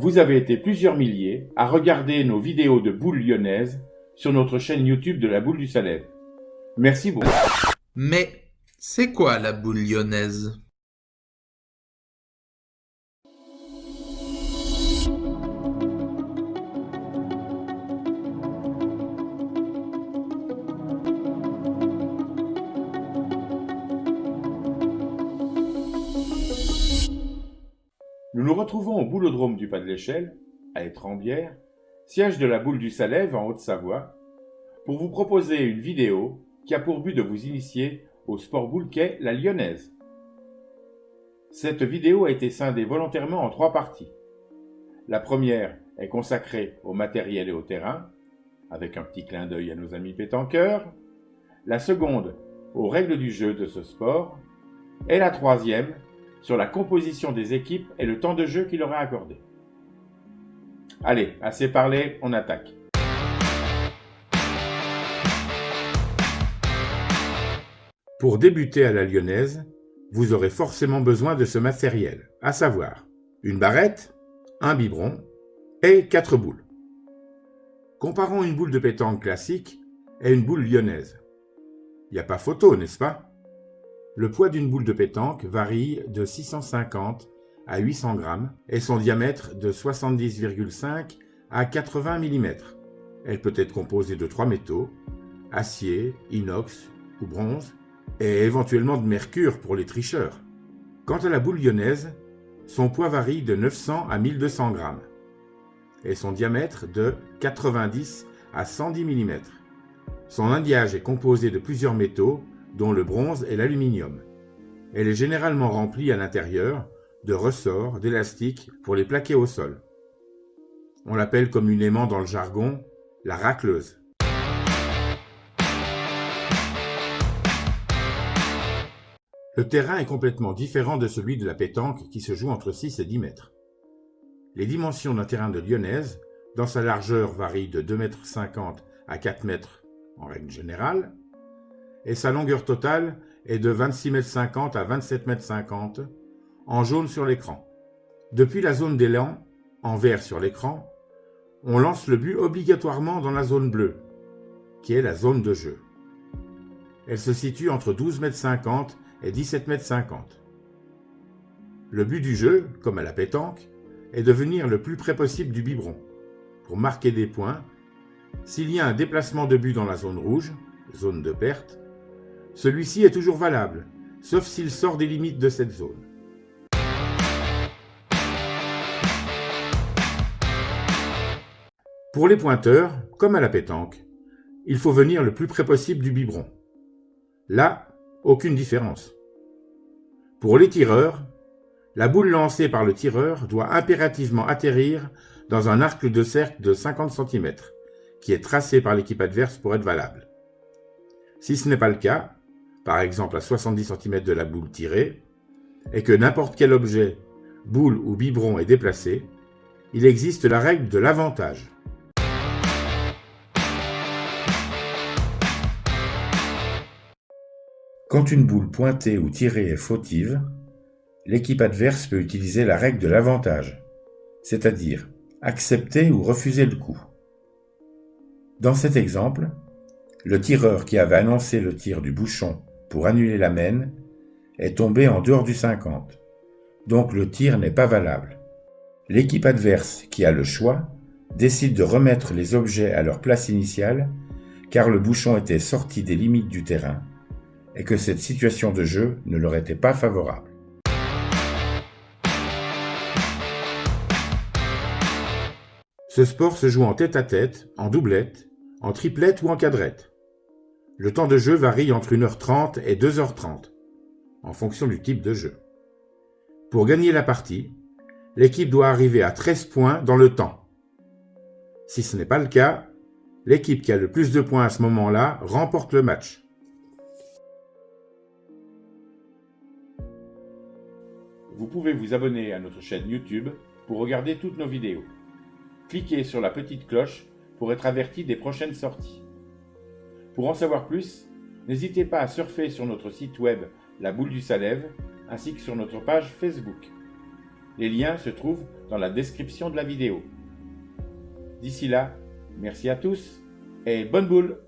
Vous avez été plusieurs milliers à regarder nos vidéos de boules lyonnaises sur notre chaîne YouTube de la Boule du Salève. Merci beaucoup. Mais c'est quoi la boule lyonnaise? Nous nous retrouvons au boulodrome du Pas de l'Échelle, à Étrembières, siège de la Boule du Salève en Haute-Savoie, pour vous proposer une vidéo qui a pour but de vous initier au sport boule qu'est la lyonnaise. Cette vidéo a été scindée volontairement en 3 parties. La première est consacrée au matériel et au terrain, avec un petit clin d'œil à nos amis pétanqueurs. La seconde, aux règles du jeu de ce sport. Et la troisième, sur la composition des équipes et le temps de jeu qui leur est accordé. Allez, assez parlé, on attaque. Pour débuter à la lyonnaise, vous aurez forcément besoin de ce matériel, à savoir une barrette, un biberon et 4 boules. Comparons une boule de pétanque classique et une boule lyonnaise. Il n'y a pas photo, n'est-ce pas? Le poids d'une boule de pétanque varie de 650 à 800 grammes et son diamètre de 70,5 à 80 mm. Elle peut être composée de 3 métaux, acier, inox ou bronze, et éventuellement de mercure pour les tricheurs. Quant à la boule lyonnaise, son poids varie de 900 à 1200 grammes et son diamètre de 90 à 110 mm. Son indiage est composé de plusieurs métaux, dont le bronze et l'aluminium. Elle est généralement remplie à l'intérieur de ressorts, d'élastiques pour les plaquer au sol. On l'appelle communément dans le jargon la racleuse. Le terrain est complètement différent de celui de la pétanque qui se joue entre 6 et 10 mètres. Les dimensions d'un terrain de lyonnaise, dans sa largeur, varient de 2,50 m à 4 mètres en règle générale, et sa longueur totale est de 26,50 m à 27,50 m en jaune sur l'écran. Depuis la zone d'élan, en vert sur l'écran, on lance le but obligatoirement dans la zone bleue, qui est la zone de jeu. Elle se situe entre 12,50 m et 17,50 m. Le but du jeu, comme à la pétanque, est de venir le plus près possible du biberon, pour marquer des points. S'il y a un déplacement de but dans la zone rouge, zone de perte, celui-ci est toujours valable, sauf s'il sort des limites de cette zone. Pour les pointeurs, comme à la pétanque, il faut venir le plus près possible du biberon. Là, aucune différence. Pour les tireurs, la boule lancée par le tireur doit impérativement atterrir dans un arc de cercle de 50 cm, qui est tracé par l'équipe adverse pour être valable. Si ce n'est pas le cas, par exemple à 70 cm de la boule tirée, et que n'importe quel objet, boule ou biberon est déplacé, il existe la règle de l'avantage. Quand une boule pointée ou tirée est fautive, l'équipe adverse peut utiliser la règle de l'avantage, c'est-à-dire accepter ou refuser le coup. Dans cet exemple, le tireur qui avait annoncé le tir du bouchon pour annuler la mène est tombé en dehors du 50, donc le tir n'est pas valable. L'équipe adverse, qui a le choix, décide de remettre les objets à leur place initiale car le bouchon était sorti des limites du terrain et que cette situation de jeu ne leur était pas favorable. Ce sport se joue en tête-à-tête, en doublette, en triplette ou en quadrette. Le temps de jeu varie entre 1h30 et 2h30, en fonction du type de jeu. Pour gagner la partie, l'équipe doit arriver à 13 points dans le temps. Si ce n'est pas le cas, l'équipe qui a le plus de points à ce moment-là remporte le match. Vous pouvez vous abonner à notre chaîne YouTube pour regarder toutes nos vidéos. Cliquez sur la petite cloche pour être averti des prochaines sorties. Pour en savoir plus, n'hésitez pas à surfer sur notre site web La Boule du Salève ainsi que sur notre page Facebook. Les liens se trouvent dans la description de la vidéo. D'ici là, merci à tous et bonne boule!